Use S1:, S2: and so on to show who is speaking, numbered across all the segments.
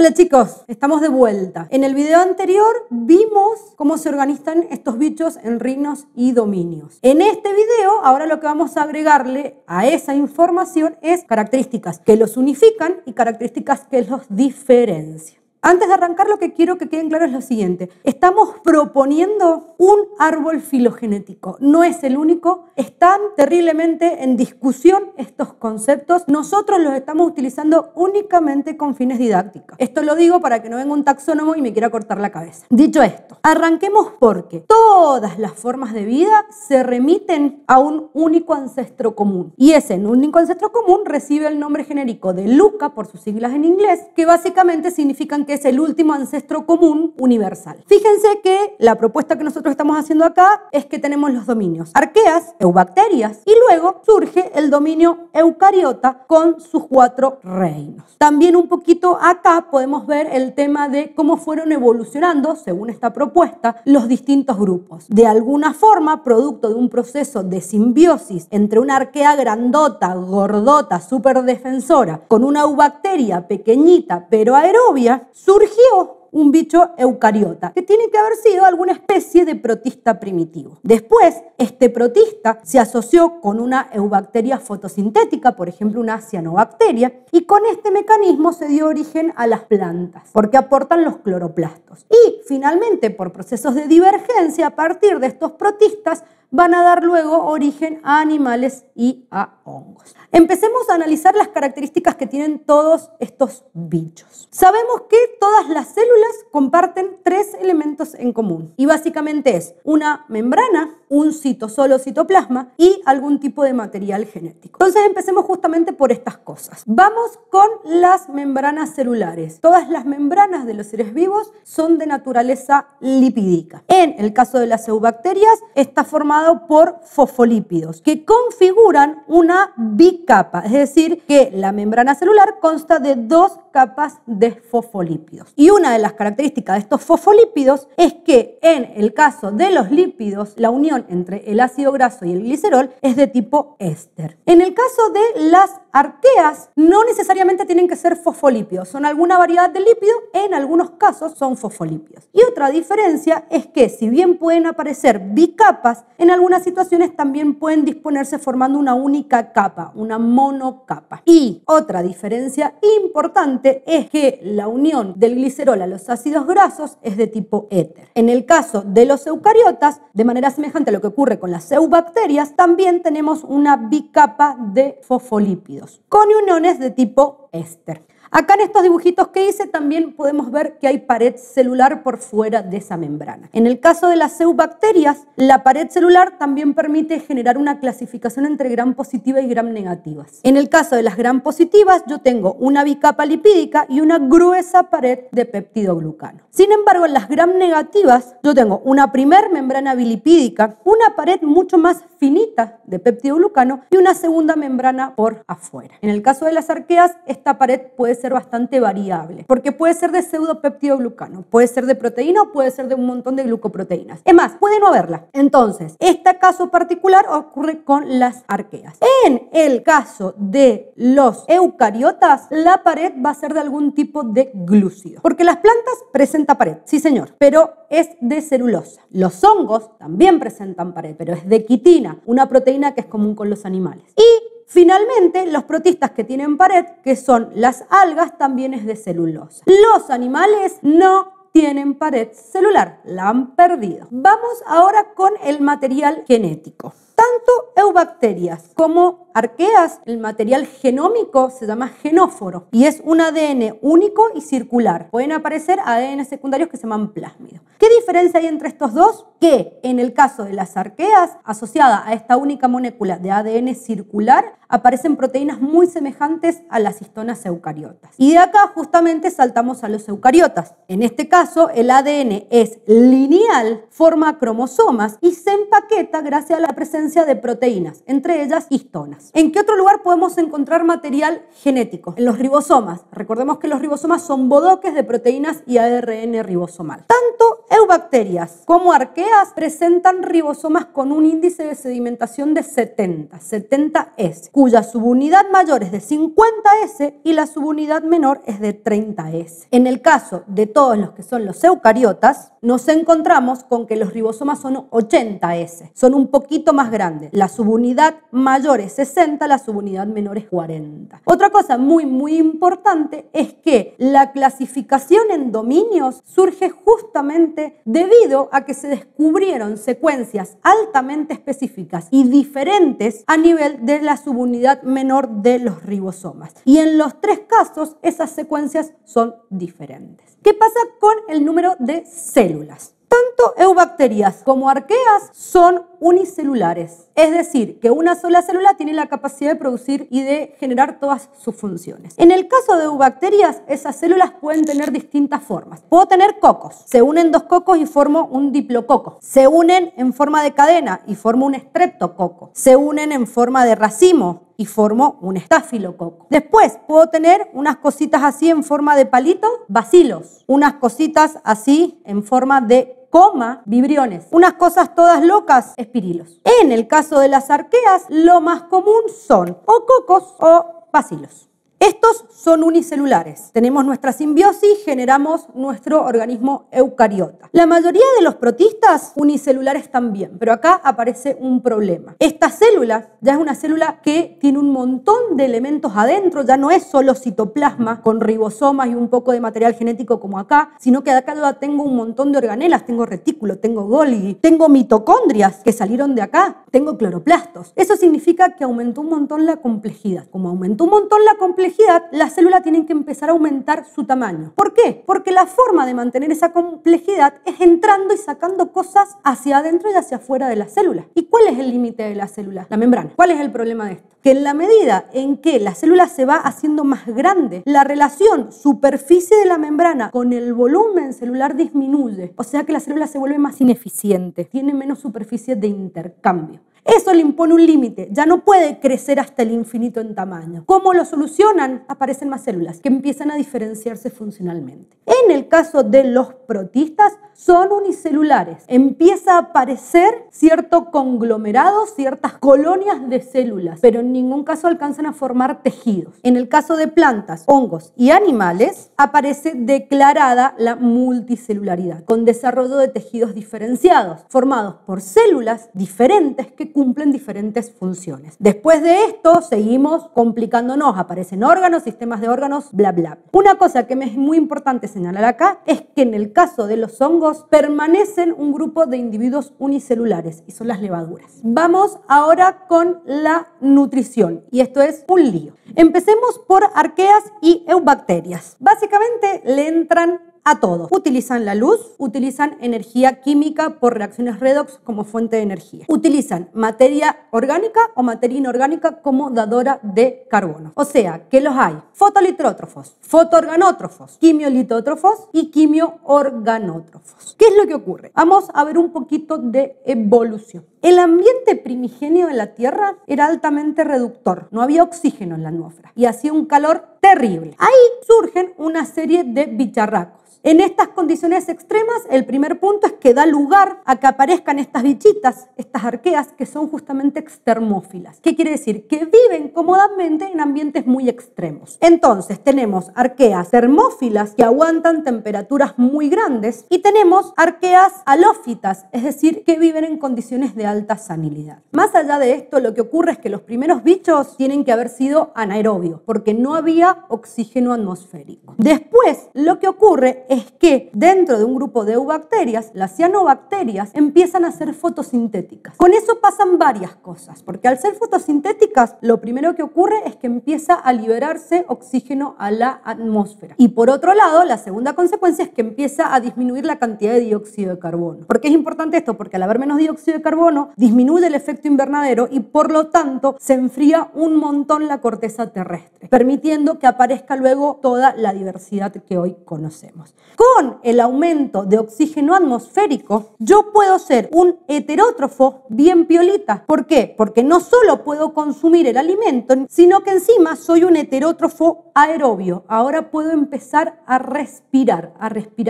S1: Hola chicos, estamos de vuelta. En el video anterior vimos cómo se organizan estos bichos en reinos y dominios. En este video, ahora lo que vamos a agregarle a esa información es características que los unifican y características que los diferencian. Antes de arrancar, lo que quiero que queden claro es lo siguiente. Estamos proponiendo un árbol filogenético. No es el único. Están terriblemente en discusión estos conceptos. Nosotros los estamos utilizando únicamente con fines didácticos. Esto lo digo para que no venga un taxónomo y me quiera cortar la cabeza. Dicho esto, arranquemos porque todas las formas de vida se remiten a un único ancestro común. Y ese único ancestro común recibe el nombre genérico de LUCA, por sus siglas en inglés, que básicamente significan que es el último ancestro común universal. Fíjense que la propuesta que nosotros estamos haciendo acá es que tenemos los dominios arqueas, eubacterias y luego surge el dominio eucariota con sus 4 reinos. También un poquito acá podemos ver el tema de cómo fueron evolucionando, según esta propuesta, los distintos grupos. De alguna forma, producto de un proceso de simbiosis entre una arquea grandota, gordota, súper defensora, con una eubacteria pequeñita pero aerobia, surgió un bicho eucariota, que tiene que haber sido alguna especie de protista primitivo. Después, este protista se asoció con una eubacteria fotosintética, por ejemplo una cianobacteria, y con este mecanismo se dio origen a las plantas, porque aportan los cloroplastos. Y finalmente, por procesos de divergencia, a partir de estos protistas, van a dar luego origen a animales y a hongos. Empecemos a analizar las características que tienen todos estos bichos. Sabemos que todas las células comparten 3 elementos en común y básicamente es una membrana, un citosol o citoplasma y algún tipo de material genético. Entonces empecemos justamente por estas cosas. Vamos con las membranas celulares. Todas las membranas de los seres vivos son de naturaleza lipídica. En el caso de las eubacterias está formado por fosfolípidos que configuran una bicapa, es decir, que la membrana celular consta de 2 capas de fosfolípidos. Y una de las características de estos fosfolípidos es que en el caso de los lípidos, la unión entre el ácido graso y el glicerol es de tipo éster. En el caso de las arqueas, no necesariamente tienen que ser fosfolípidos, son alguna variedad de lípido, en algunos casos son fosfolípidos. Y otra diferencia es que si bien pueden aparecer bicapas, en algunas situaciones también pueden disponerse formando una única capa, una monocapa. Y otra diferencia importante es que la unión del glicerol a los ácidos grasos es de tipo éter. En el caso de los eucariotas, de manera semejante a lo que ocurre con las eubacterias, también tenemos una bicapa de fosfolípidos con uniones de tipo éster. Acá en estos dibujitos que hice también podemos ver que hay pared celular por fuera de esa membrana. En el caso de las eubacterias, la pared celular también permite generar una clasificación entre gram positiva y gram negativas. En el caso de las gram positivas, yo tengo una bicapa lipídica y una gruesa pared de peptidoglucano. Sin embargo, en las gram negativas, yo tengo una primer membrana bilipídica, una pared mucho más finita de peptidoglucano y una segunda membrana por afuera. En el caso de las arqueas, esta pared puede ser bastante variable, porque puede ser de pseudopeptidoglucano, puede ser de proteína o puede ser de un montón de glucoproteínas. Es más, puede no haberla. Entonces, este caso particular ocurre con las arqueas. En el caso de los eucariotas, la pared va a ser de algún tipo de glúcido, porque las plantas presentan pared, sí señor, pero es de celulosa. Los hongos también presentan pared, pero es de quitina, una proteína que es común con los animales. Y finalmente, los protistas que tienen pared, que son las algas, también es de celulosa. Los animales no tienen pared celular, la han perdido. Vamos ahora con el material genético. Tanto eubacterias como arqueas, el material genómico se llama genóforo y es un ADN único y circular. Pueden aparecer ADN secundarios que se llaman plásmidos. ¿Qué diferencia hay entre estos dos? Que en el caso de las arqueas, asociada a esta única molécula de ADN circular, aparecen proteínas muy semejantes a las histonas eucariotas. Y de acá justamente saltamos a los eucariotas. En este caso, el ADN es lineal, forma cromosomas y se empaqueta gracias a la presencia de proteínas proteínas, entre ellas histonas. ¿En qué otro lugar podemos encontrar material genético? En los ribosomas. Recordemos que los ribosomas son bodoques de proteínas y ARN ribosomal. Tanto eubacterias como arqueas presentan ribosomas con un índice de sedimentación de 70S, cuya subunidad mayor es de 50S y la subunidad menor es de 30S. En el caso de todos los que son los eucariotas, nos encontramos con que los ribosomas son 80S, son un poquito más grandes. La subunidad mayor es 60, la subunidad menor es 40. Otra cosa muy importante es que la clasificación en dominios surge justamente debido a que se descubrieron secuencias altamente específicas y diferentes a nivel de la subunidad menor de los ribosomas. Y en los tres casos, esas secuencias son diferentes. ¿Qué pasa con el número de células? Tanto eubacterias como arqueas son unicelulares, es decir, que una sola célula tiene la capacidad de producir y de generar todas sus funciones. En el caso de eubacterias, esas células pueden tener distintas formas. Puedo tener cocos, se unen dos cocos y formo un diplococo, se unen en forma de cadena y formo un estreptococo, se unen en forma de racimo y formo un estafilococo. Después puedo tener unas cositas así en forma de palito, bacilos, unas cositas así en forma de coma, vibriones, unas cosas todas locas, espirilos. En el caso de las arqueas, lo más común son o cocos o bacilos. Estos son unicelulares. Tenemos nuestra simbiosis, generamos nuestro organismo eucariota. La mayoría de los protistas unicelulares también, pero acá aparece un problema. Esta célula ya es una célula que tiene un montón de elementos adentro, ya no es solo citoplasma con ribosomas y un poco de material genético como acá, sino que acá yo tengo un montón de organelas, tengo retículo, tengo Golgi, tengo mitocondrias que salieron de acá, tengo cloroplastos. Eso significa que aumentó un montón la complejidad. Como aumentó un montón la complejidad, la célula tiene que empezar a aumentar su tamaño. ¿Por qué? Porque la forma de mantener esa complejidad es entrando y sacando cosas hacia adentro y hacia afuera de la célula. ¿Y cuál es el límite de la célula? La membrana. ¿Cuál es el problema de esto? Que en la medida en que la célula se va haciendo más grande, la relación superficie de la membrana con el volumen celular disminuye. O sea que la célula se vuelve más ineficiente, tiene menos superficie de intercambio. Eso le impone un límite, ya no puede crecer hasta el infinito en tamaño. ¿Cómo lo solucionan? Aparecen más células que empiezan a diferenciarse funcionalmente. En el caso de los protistas, son unicelulares. Empieza a aparecer cierto conglomerado, ciertas colonias de células, pero en ningún caso alcanzan a formar tejidos. En el caso de plantas, hongos y animales, aparece declarada la multicelularidad, con desarrollo de tejidos diferenciados, formados por células diferentes que cumplen diferentes funciones. Después de esto, seguimos complicándonos, aparecen órganos, sistemas de órganos, bla, bla. Una cosa que me es muy importante señalar acá es que en el caso de los hongos permanecen un grupo de individuos unicelulares y son las levaduras. Vamos ahora con la nutrición y esto es un lío. Empecemos por arqueas y eubacterias. Básicamente le entran a todo. Utilizan la luz, utilizan energía química por reacciones redox como fuente de energía. Utilizan materia orgánica o materia inorgánica como dadora de carbono. O sea, que los hay fotolitrótrofos, fotoorganótrofos, quimiolitótrofos y quimioorganótrofos. ¿Qué es lo que ocurre? Vamos a ver un poquito de evolución. El ambiente primigenio de la Tierra era altamente reductor, no había oxígeno en la atmósfera y hacía un calor terrible. Ahí surgen una serie de bicharracos. En estas condiciones extremas, el primer punto es que da lugar a que aparezcan estas bichitas, estas arqueas, que son justamente extermófilas. ¿Qué quiere decir? Que viven cómodamente en ambientes muy extremos. Entonces, tenemos arqueas termófilas que aguantan temperaturas muy grandes y tenemos arqueas halófitas, es decir, que viven en condiciones de alta salinidad. Más allá de esto, lo que ocurre es que los primeros bichos tienen que haber sido anaerobios, porque no había oxígeno atmosférico. Después, lo que ocurre es que dentro de un grupo de eubacterias, las cianobacterias empiezan a ser fotosintéticas. Con eso pasan varias cosas, porque al ser fotosintéticas, lo primero que ocurre es que empieza a liberarse oxígeno a la atmósfera. Y por otro lado, la segunda consecuencia es que empieza a disminuir la cantidad de dióxido de carbono. ¿Por qué es importante esto? Porque al haber menos dióxido de carbono, disminuye el efecto invernadero y por lo tanto se enfría un montón la corteza terrestre, permitiendo que aparezca luego toda la diversidad que hoy conocemos. Con el aumento de oxígeno atmosférico, yo puedo ser un heterótrofo bien piolita. ¿Por qué? Porque no solo puedo consumir el alimento, sino que encima soy un heterótrofo aerobio. Ahora puedo empezar a respirar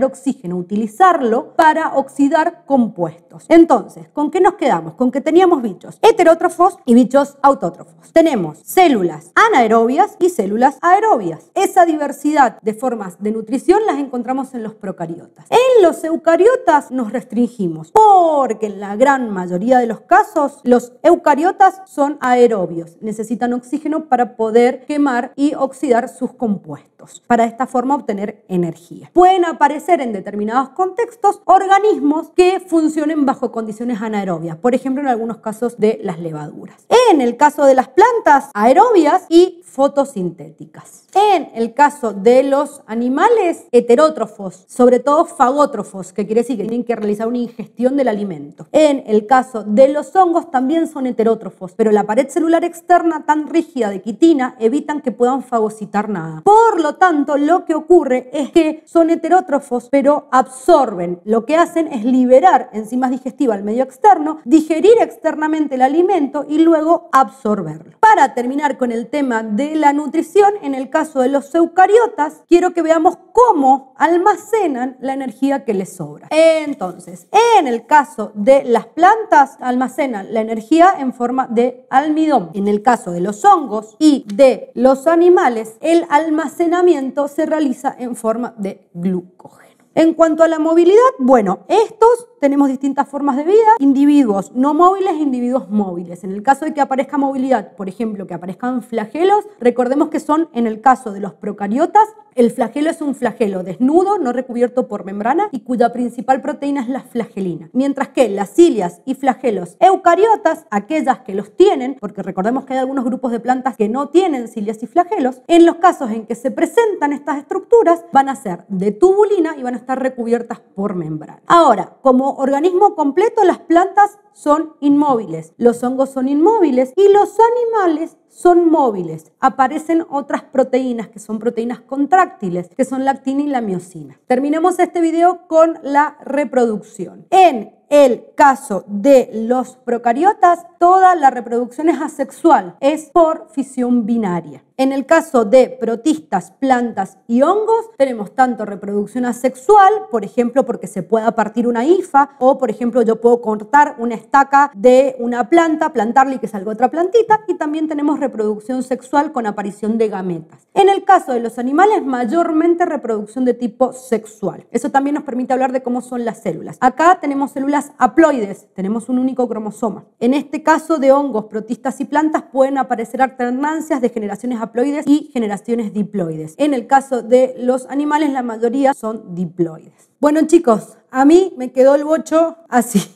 S1: oxígeno, utilizarlo para oxidar compuestos. Entonces, ¿con qué nos quedamos? Con que teníamos bichos heterótrofos y bichos autótrofos. Tenemos células anaerobias y células aerobias. Esa diversidad de formas de nutrición las encontramos en los procariotas. En los eucariotas nos restringimos porque en la gran mayoría de los casos los eucariotas son aerobios. Necesitan oxígeno para poder quemar y oxidar sus compuestos. Para esta forma obtener energía. Pueden aparecer en determinados contextos organismos que funcionen bajo condiciones anaerobias. Por ejemplo, en algunos casos de las levaduras. En el caso de las plantas, aerobias y fotosintéticas. En el caso de los animales, heterótrofos, sobre todo fagótrofos, que quiere decir que tienen que realizar una ingestión del alimento. En el caso de los hongos también son heterótrofos, pero la pared celular externa tan rígida de quitina evitan que puedan fagocitar nada. Por lo tanto, lo que ocurre es que son heterótrofos, pero absorben. Lo que hacen es liberar enzimas digestivas al medio externo, digerir externamente el alimento y luego absorberlo. Para terminar con el tema de la nutrición, en el caso de los eucariotas, quiero que veamos cómo almacenan la energía que les sobra. Entonces, en el caso de las plantas, almacenan la energía en forma de almidón. En el caso de los hongos y de los animales, el almacenamiento se realiza en forma de glucógeno. En cuanto a la movilidad, bueno, estos tenemos distintas formas de vida, individuos no móviles e individuos móviles. En el caso de que aparezca movilidad, por ejemplo, que aparezcan flagelos, recordemos que son, en el caso de los procariotas, el flagelo es un flagelo desnudo, no recubierto por membrana y cuya principal proteína es la flagelina. Mientras que las cilias y flagelos eucariotas, aquellas que los tienen, porque recordemos que hay algunos grupos de plantas que no tienen cilias y flagelos, en los casos en que se presentan estas estructuras van a ser de tubulina y van a estar recubiertas por membrana. Ahora, como organismo completo, las plantas son inmóviles, los hongos son inmóviles y los animales son móviles. Aparecen otras proteínas que son proteínas contráctiles, que son la actina y la miosina. Terminamos este video con la reproducción. En el caso de los procariotas, toda la reproducción es asexual, es por fisión binaria. En el caso de protistas, plantas y hongos, tenemos tanto reproducción asexual, por ejemplo, porque se pueda partir una hifa, o por ejemplo, yo puedo cortar una estaca de una planta, plantarle y que salga otra plantita, y también tenemos reproducción sexual con aparición de gametas. En el caso de los animales, mayormente reproducción de tipo sexual. Eso también nos permite hablar de cómo son las células. Acá tenemos células haploides, tenemos un único cromosoma. En este caso de hongos, protistas y plantas pueden aparecer alternancias de generaciones haploides y generaciones diploides. En el caso de los animales, la mayoría son diploides. Bueno, chicos, a mí me quedó el bocho así.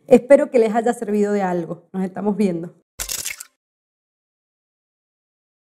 S1: Espero que les haya servido de algo. Nos estamos viendo.